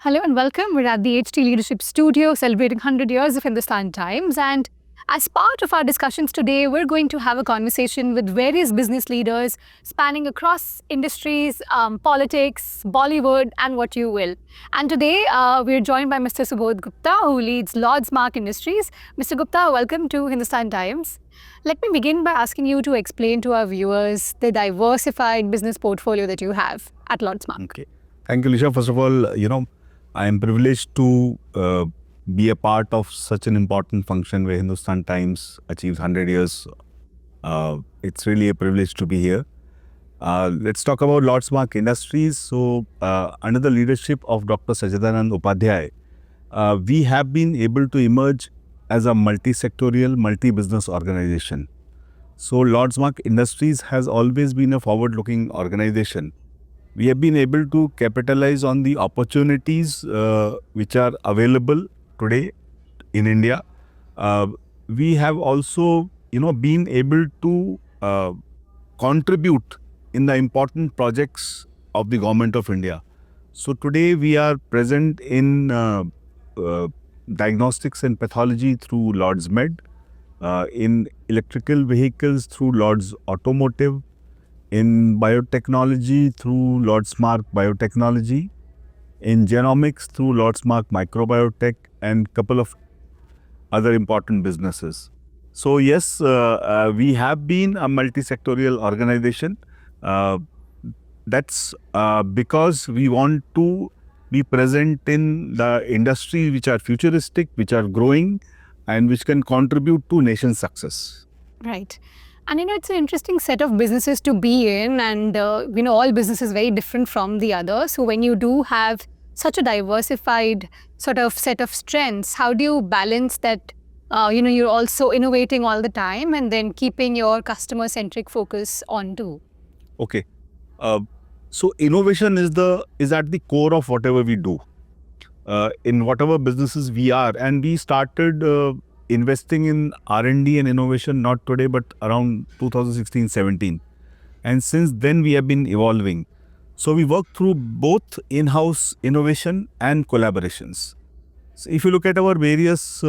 Hello and welcome. We're at the HT Leadership Studio celebrating 100 years of Hindustan Times. And as part of our discussions today, we're going to have a conversation with various business leaders spanning across industries, politics, Bollywood, and what you will. And today, we're joined by Mr. Subodh Gupta, who leads Lords Mark Industries. Mr. Gupta, welcome to Hindustan Times. Let me begin by asking you to explain to our viewers the diversified business portfolio that you have at Lords Mark. Okay. Thank you, Lisha. First of all, I am privileged to be a part of such an important function where Hindustan Times achieves 100 years. It's really a privilege to be here. Let's talk about Lords Mark Industries. So, under the leadership of Dr. Sachidanand Upadhyay, we have been able to emerge as a multi-sectorial, multi-business organization. So, Lords Mark Industries has always been a forward-looking organization. We have been able to capitalize on the opportunities which are available today in India. We have also, been able to contribute in the important projects of the Government of India. So today we are present in diagnostics and pathology through Lords Med, in electrical vehicles through Lords Automotive, in biotechnology through Lords Mark Biotechnology, in genomics through Lords Mark Microbiotech, and a couple of other important businesses. So yes, we have been a multi-sectorial organization. That's because we want to be present in the industries which are futuristic, which are growing, and which can contribute to nation's success. Right. And it's an interesting set of businesses to be in, and all businesses very different from the other. So when you do have such a diversified sort of set of strengths, how do you balance that? You're also innovating all the time and then keeping your customer-centric focus on too. Okay. So innovation is at the core of whatever we do, in whatever businesses we are, and we started investing in R&D and innovation not today but around 2016-17, and since then we have been evolving. So we work through both in-house innovation and collaborations. So if you look at our various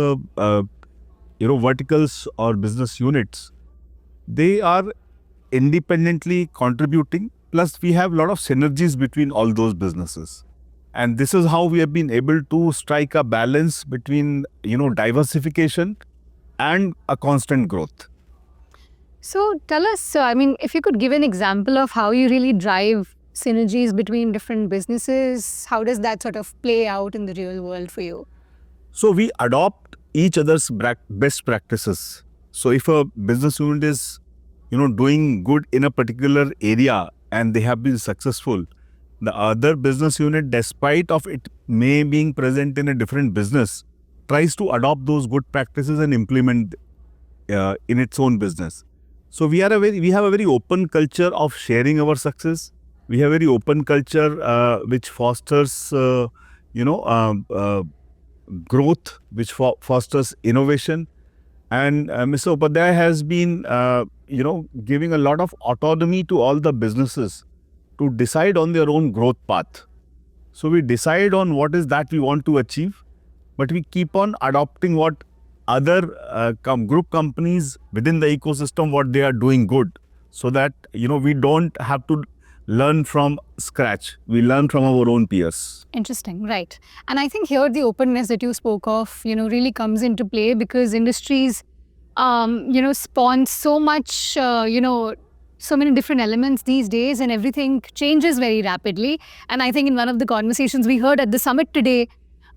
verticals or business units, they are independently contributing, plus we have a lot of synergies between all those businesses. And this is how we have been able to strike a balance between, diversification and a constant growth. So tell us, if you could give an example of how you really drive synergies between different businesses, how does that sort of play out in the real world for you? So we adopt each other's best practices. So if a business unit is, doing good in a particular area and they have been successful, the other business unit, despite of it may being present in a different business, tries to adopt those good practices and implement in its own business. So we have a very open culture of sharing our success. We have a very open culture which fosters, growth, which fosters innovation. And Mr. Upadhyay has been, giving a lot of autonomy to all the businesses to decide on their own growth path. So we decide on what is that we want to achieve, but we keep on adopting what other group companies within the ecosystem, what they are doing good, so that, we don't have to learn from scratch. We learn from our own peers. Interesting, right. And I think here the openness that you spoke of, really comes into play because industries, spawn so much, so many different elements these days, and everything changes very rapidly. And I think in one of the conversations we heard at the summit today,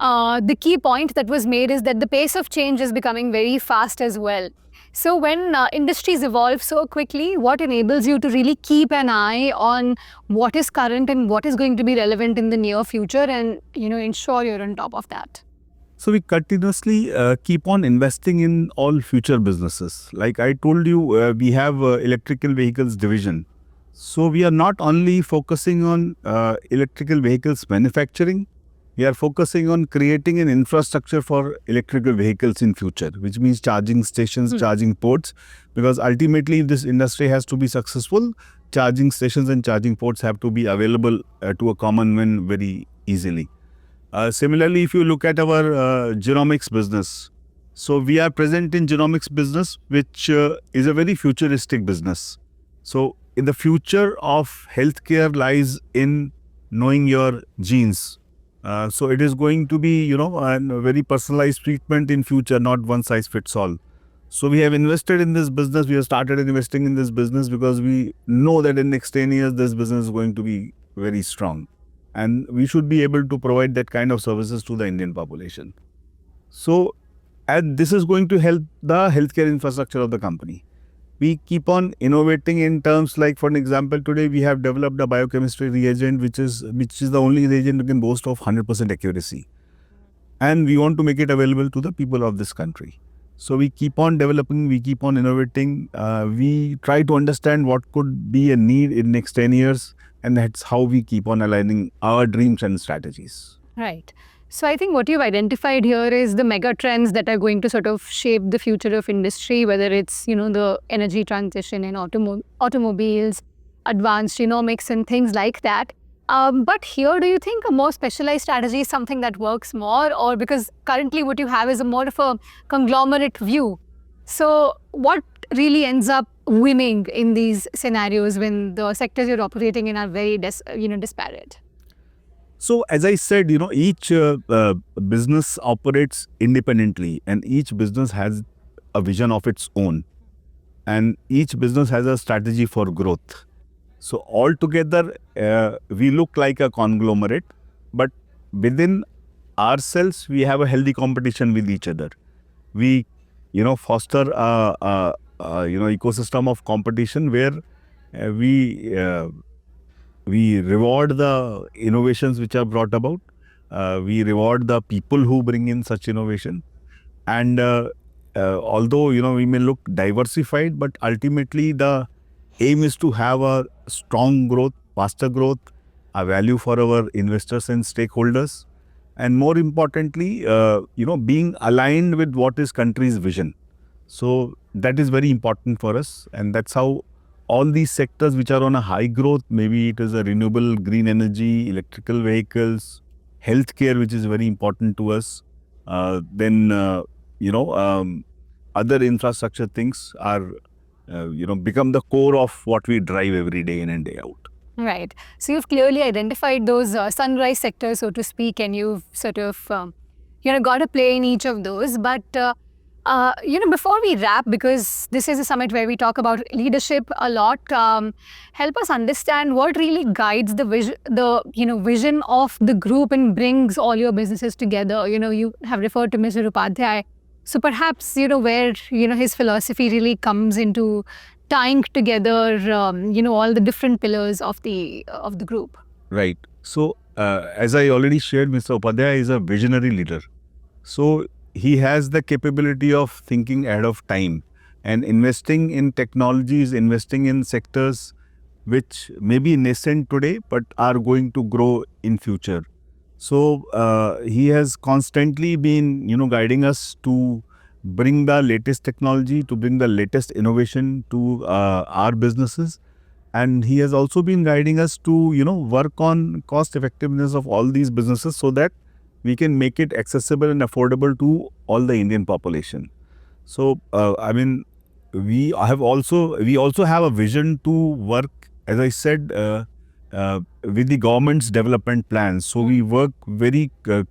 the key point that was made is that the pace of change is becoming very fast as well. So when industries evolve so quickly, what enables you to really keep an eye on what is current and what is going to be relevant in the near future and, ensure you're on top of that? So we continuously keep on investing in all future businesses. Like I told you, we have electrical vehicles division. So we are not only focusing on electrical vehicles manufacturing, we are focusing on creating an infrastructure for electrical vehicles in future, which means charging stations, charging ports, because ultimately if this industry has to be successful, charging stations and charging ports have to be available to a common man very easily. Similarly, if you look at our genomics business, so we are present in genomics business, which is a very futuristic business. So in the future of healthcare lies in knowing your genes. So it is going to be, a very personalized treatment in future, not one size fits all. So we have invested in this business. We have started investing in this business because we know that in next 10 years, this business is going to be very strong. And we should be able to provide that kind of services to the Indian population. So, and this is going to help the healthcare infrastructure of the company. We keep on innovating in terms like, for an example, today we have developed a biochemistry reagent, which is the only reagent that can boast of 100% accuracy. And we want to make it available to the people of this country. So we keep on developing, we keep on innovating. We try to understand what could be a need in next 10 years. And that's how we keep on aligning our dreams and strategies. Right. So I think what you've identified here is the mega trends that are going to sort of shape the future of industry, whether it's, the energy transition in automobiles, advanced genomics and things like that. But here, do you think a more specialized strategy is something that works more, or because currently what you have is a more of a conglomerate view? So what really ends up winning in these scenarios when the sectors you're operating in are very disparate? So as I said, each business operates independently, and each business has a vision of its own, and each business has a strategy for growth. So altogether, we look like a conglomerate, but within ourselves, we have a healthy competition with each other. We, foster a ecosystem of competition where we reward the innovations which are brought about. We reward the people who bring in such innovation. And although, we may look diversified, but ultimately the aim is to have a strong growth, faster growth, a value for our investors and stakeholders. And more importantly, being aligned with what is country's vision. So that is very important for us. And that's how all these sectors which are on a high growth, maybe it is a renewable green energy, electrical vehicles, healthcare, which is very important to us, then, other infrastructure things are, become the core of what we drive every day in and day out. Right. So you've clearly identified those sunrise sectors, so to speak, and you've sort of, got to play in each of those. But before we wrap, because this is a summit where we talk about leadership a lot, help us understand what really guides the vision of the group and brings all your businesses together. You have referred to Mr. Upadhyay. So perhaps, where, his philosophy really comes into tying together, all the different pillars of the group. Right. So, as I already shared, Mr. Upadhyay is a visionary leader. So, he has the capability of thinking ahead of time and investing in technologies, investing in sectors which may be nascent today but are going to grow in future. So he has constantly been, guiding us to bring the latest technology, to bring the latest innovation to our businesses. And he has also been guiding us to, work on cost effectiveness of all these businesses so that we can make it accessible and affordable to all the Indian population. So, we also have a vision to work, as I said, with the government's development plans. So we work very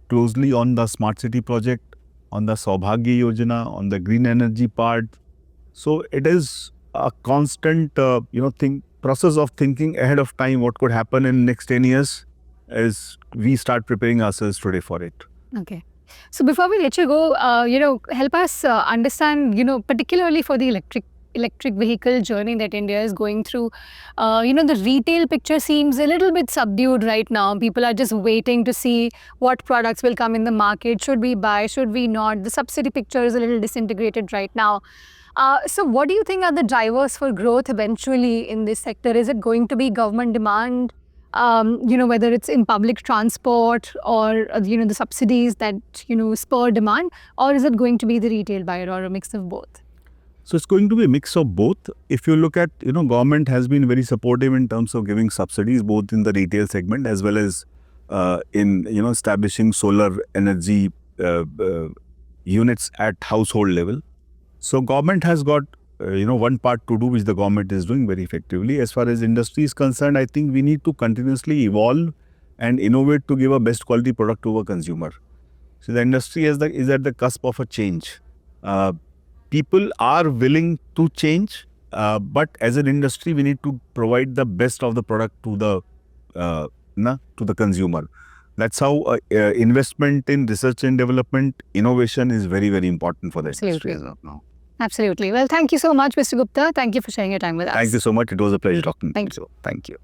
closely on the Smart City project, on the Saubhagya Yojana, on the green energy part. So it is a constant, process of thinking ahead of time what could happen in next 10 years as we start preparing ourselves today for it. Okay. So before we let you go, help us understand, particularly for the electric vehicle journey that India is going through, the retail picture seems a little bit subdued right now. People are just waiting to see what products will come in the market. Should we buy? Should we not? The subsidy picture is a little disintegrated right now. So what do you think are the drivers for growth eventually in this sector? Is it going to be government demand? Whether it's in public transport or, the subsidies that, spur demand, or is it going to be the retail buyer or a mix of both? So it's going to be a mix of both. If you look at, government has been very supportive in terms of giving subsidies both in the retail segment as well as in establishing solar energy units at household level. So government has got one part to do, which the government is doing very effectively. As far as industry is concerned, I think we need to continuously evolve and innovate to give a best quality product to our consumer. So the industry is at the cusp of a change. People are willing to change, but as an industry, we need to provide the best of the product to the consumer. That's how investment in research and development, innovation is very, very important for the industry as of now. Absolutely. Well, thank you so much, Mr. Gupta. Thank you for sharing your time with us. Thank you so much. It was a pleasure talking to Thank you. Thank you.